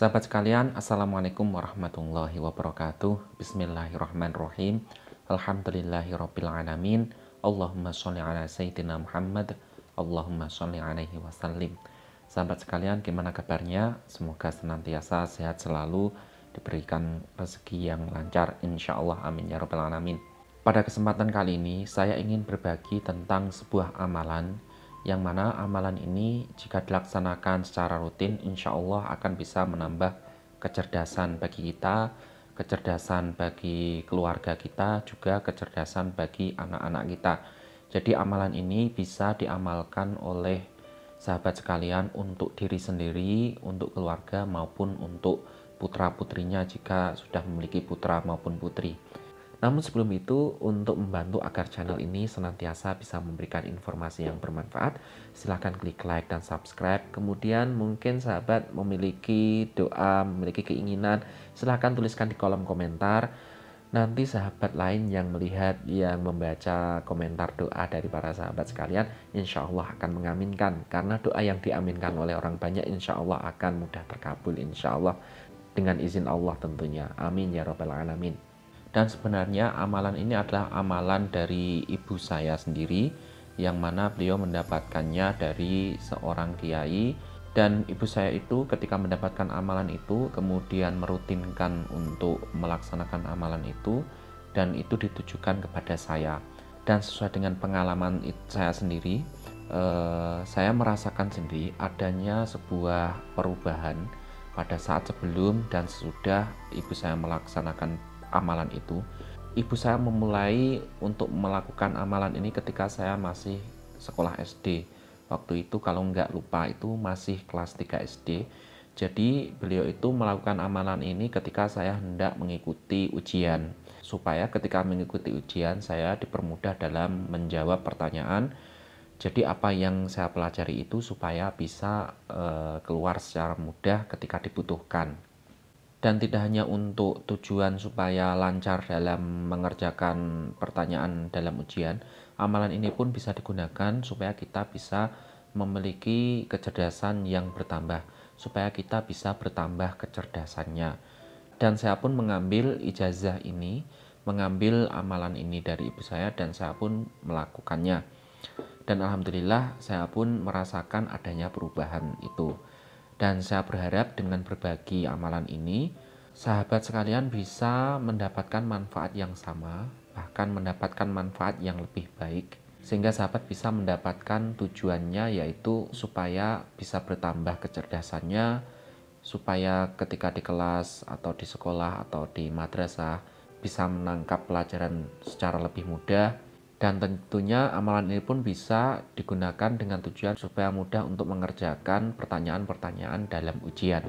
Sahabat sekalian, Assalamualaikum warahmatullahi wabarakatuh. Bismillahirrahmanirrahim. Alhamdulillahirrabbilalamin. Allahumma sholli ala Sayyidina Muhammad. Allahumma sholli alaihi wasallim. Sahabat sekalian, gimana kabarnya? Semoga senantiasa sehat selalu, diberikan rezeki yang lancar, insya Allah, amin ya rabbal alamin. Pada kesempatan kali ini, saya ingin berbagi tentang sebuah amalan yang mana amalan ini jika dilaksanakan secara rutin, insya Allah akan bisa menambah kecerdasan bagi kita, kecerdasan bagi keluarga kita, juga kecerdasan bagi anak-anak kita. Jadi amalan ini bisa diamalkan oleh sahabat sekalian untuk diri sendiri, untuk keluarga, maupun untuk putra-putrinya jika sudah memiliki putra maupun putri. Namun sebelum itu, untuk membantu agar channel ini senantiasa bisa memberikan informasi yang bermanfaat, silahkan klik like dan subscribe. Kemudian mungkin sahabat memiliki doa, memiliki keinginan, silahkan tuliskan di kolom komentar. Nanti sahabat lain yang melihat, yang membaca komentar doa dari para sahabat sekalian, insya Allah akan mengaminkan. Karena doa yang diaminkan oleh orang banyak, insya Allah akan mudah terkabul, insya Allah. Dengan izin Allah tentunya. Amin ya rabbal alamin. Dan sebenarnya amalan ini adalah amalan dari ibu saya sendiri, yang mana beliau mendapatkannya dari seorang kiai. Dan ibu saya itu ketika mendapatkan amalan itu kemudian merutinkan untuk melaksanakan amalan itu, dan itu ditujukan kepada saya. Dan sesuai dengan pengalaman saya sendiri, saya merasakan sendiri adanya sebuah perubahan pada saat sebelum dan sesudah ibu saya melaksanakan amalan itu. Ibu saya memulai untuk melakukan amalan ini ketika saya masih sekolah SD. Waktu itu kalau nggak lupa itu masih kelas 3 SD. Jadi beliau itu melakukan amalan ini ketika saya hendak mengikuti ujian, supaya ketika mengikuti ujian saya dipermudah dalam menjawab pertanyaan. Jadi apa yang saya pelajari itu supaya bisa keluar secara mudah ketika dibutuhkan. Dan tidak hanya untuk tujuan supaya lancar dalam mengerjakan pertanyaan dalam ujian, amalan ini pun bisa digunakan supaya kita bisa memiliki kecerdasan yang bertambah, supaya kita bisa bertambah kecerdasannya. Dan saya pun mengambil ijazah ini, mengambil amalan ini dari ibu saya, dan saya pun melakukannya. Dan alhamdulillah saya pun merasakan adanya perubahan itu. Dan saya berharap dengan berbagi amalan ini, sahabat sekalian bisa mendapatkan manfaat yang sama, bahkan mendapatkan manfaat yang lebih baik, sehingga sahabat bisa mendapatkan tujuannya, yaitu supaya bisa bertambah kecerdasannya, supaya ketika di kelas atau di sekolah atau di madrasah bisa menangkap pelajaran secara lebih mudah. Dan tentunya amalan ini pun bisa digunakan dengan tujuan supaya mudah untuk mengerjakan pertanyaan-pertanyaan dalam ujian.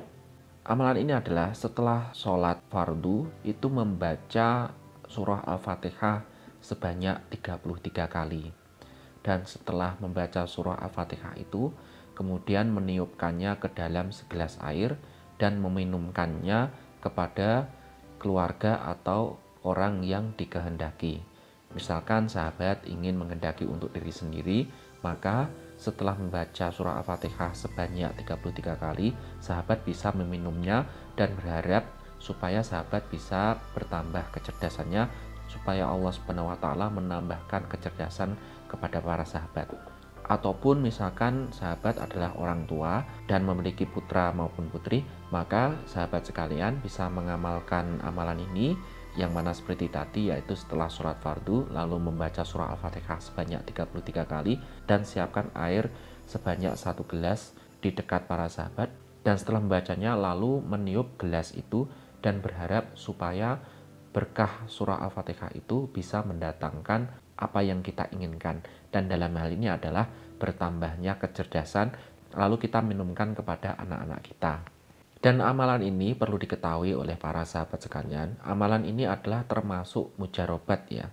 Amalan ini adalah setelah sholat fardu itu membaca surah Al-Fatihah sebanyak 33 kali. Dan setelah membaca surah Al-Fatihah itu, kemudian meniupkannya ke dalam segelas air dan meminumkannya kepada keluarga atau orang yang dikehendaki. Misalkan sahabat ingin menghendaki untuk diri sendiri, maka setelah membaca surah Al-Fatihah sebanyak 33 kali, sahabat bisa meminumnya dan berharap supaya sahabat bisa bertambah kecerdasannya, supaya Allah Subhanahu wa taala menambahkan kecerdasan kepada para sahabat. Ataupun misalkan sahabat adalah orang tua dan memiliki putra maupun putri, maka sahabat sekalian bisa mengamalkan amalan ini, yang mana seperti tadi, yaitu setelah sholat fardu lalu membaca surah Al-Fatihah sebanyak 33 kali dan siapkan air sebanyak 1 gelas di dekat para sahabat, dan setelah membacanya lalu meniup gelas itu dan berharap supaya berkah surah Al-Fatihah itu bisa mendatangkan apa yang kita inginkan, dan dalam hal ini adalah bertambahnya kecerdasan, lalu kita minumkan kepada anak-anak kita. Dan amalan ini perlu diketahui oleh para sahabat sekalian, amalan ini adalah termasuk mujarobat ya.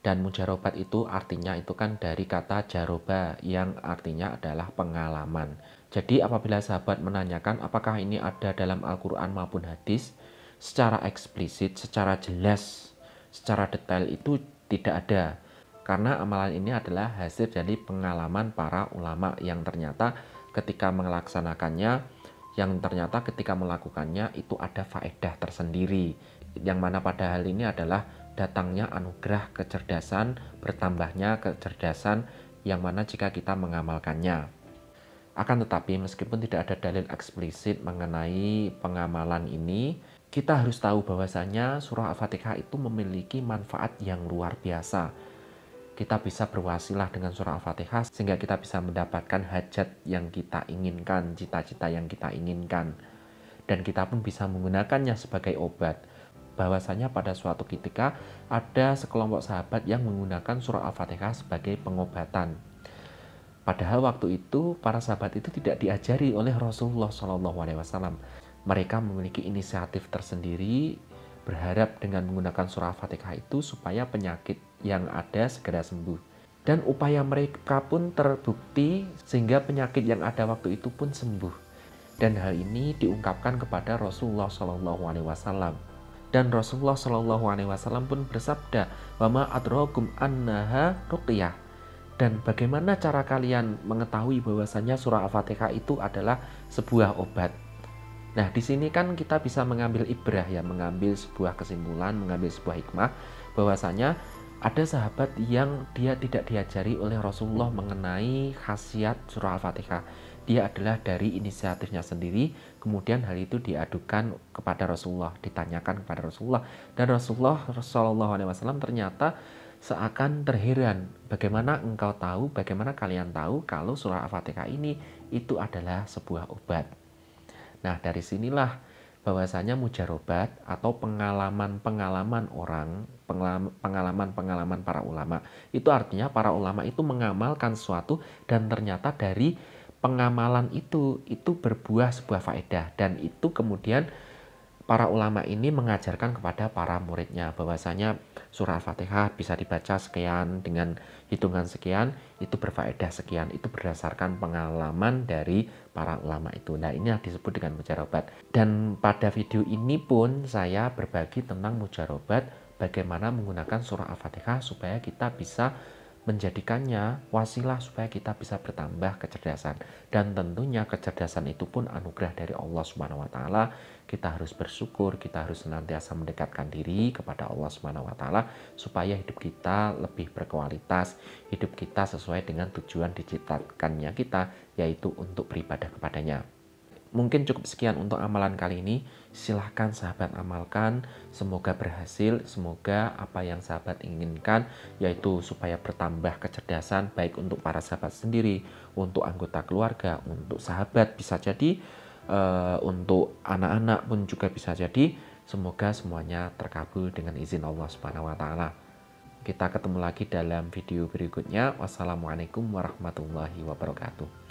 Dan mujarobat itu artinya itu kan dari kata jaroba yang artinya adalah pengalaman. Jadi apabila sahabat menanyakan apakah ini ada dalam Al-Quran maupun hadis, secara eksplisit, secara jelas, secara detail itu tidak ada. Karena amalan ini adalah hasil dari pengalaman para ulama yang ternyata ketika melaksanakannya yang ternyata ketika melakukannya itu ada faedah tersendiri, yang mana pada hal ini adalah datangnya anugerah kecerdasan, bertambahnya kecerdasan yang mana jika kita mengamalkannya. Akan tetapi meskipun tidak ada dalil eksplisit mengenai pengamalan ini, kita harus tahu bahwasanya surah Al-Fatihah itu memiliki manfaat yang luar biasa. Kita bisa berwasilah dengan surah Al-Fatihah sehingga kita bisa mendapatkan hajat yang kita inginkan, cita-cita yang kita inginkan. Dan kita pun bisa menggunakannya sebagai obat. Bahwasanya pada suatu ketika ada sekelompok sahabat yang menggunakan surah Al-Fatihah sebagai pengobatan. Padahal waktu itu para sahabat itu tidak diajari oleh Rasulullah SAW. Mereka memiliki inisiatif tersendiri, berharap dengan menggunakan surah Al-Fatihah itu supaya penyakit yang ada segera sembuh. Dan upaya mereka pun terbukti sehingga penyakit yang ada waktu itu pun sembuh. Dan hal ini diungkapkan kepada Rasulullah SAW. Dan Rasulullah SAW pun bersabda, "Wa ma adrakum annaha ruqyah." Dan bagaimana cara kalian mengetahui bahwasanya surah Al-Fatihah itu adalah sebuah obat? Nah, di sini kan kita bisa mengambil ibrah ya, mengambil sebuah kesimpulan, mengambil sebuah hikmah bahwasanya ada sahabat yang dia tidak diajari oleh Rasulullah mengenai khasiat surah Al-Fatihah. Dia adalah dari inisiatifnya sendiri, kemudian hal itu diadukan kepada Rasulullah, ditanyakan kepada Rasulullah, dan Rasulullah SAW ternyata seakan terheran, bagaimana engkau tahu, bagaimana kalian tahu kalau surah Al-Fatihah ini itu adalah sebuah obat. Nah, dari sinilah bahwasanya mujarobat atau pengalaman-pengalaman orang, pengalaman-pengalaman para ulama, itu artinya para ulama itu mengamalkan sesuatu dan ternyata dari pengamalan itu berbuah sebuah faedah, dan itu kemudian para ulama ini mengajarkan kepada para muridnya bahwasanya surah Al-Fatihah bisa dibaca sekian dengan hitungan sekian, itu berfaedah sekian, itu berdasarkan pengalaman dari para ulama itu. Nah, ini yang disebut dengan mujarobat. Dan pada video ini pun saya berbagi tentang mujarobat, bagaimana menggunakan surah Al-Fatihah supaya kita bisa menjadikannya wasilah supaya kita bisa bertambah kecerdasan. Dan tentunya kecerdasan itu pun anugerah dari Allah Subhanahu wa taala. Kita harus bersyukur, kita harus senantiasa mendekatkan diri kepada Allah Subhanahu wa taala supaya hidup kita lebih berkualitas, hidup kita sesuai dengan tujuan diciptakannya kita, yaitu untuk beribadah kepadanya. Mungkin cukup sekian untuk amalan kali ini. Silahkan sahabat amalkan. Semoga berhasil. Semoga apa yang sahabat inginkan, yaitu supaya bertambah kecerdasan, baik untuk para sahabat sendiri, untuk anggota keluarga, untuk sahabat bisa jadi, untuk anak-anak pun juga bisa jadi. Semoga semuanya terkabul dengan izin Allah Subhanahu wa taala. Kita ketemu lagi dalam video berikutnya. Wassalamualaikum warahmatullahi wabarakatuh.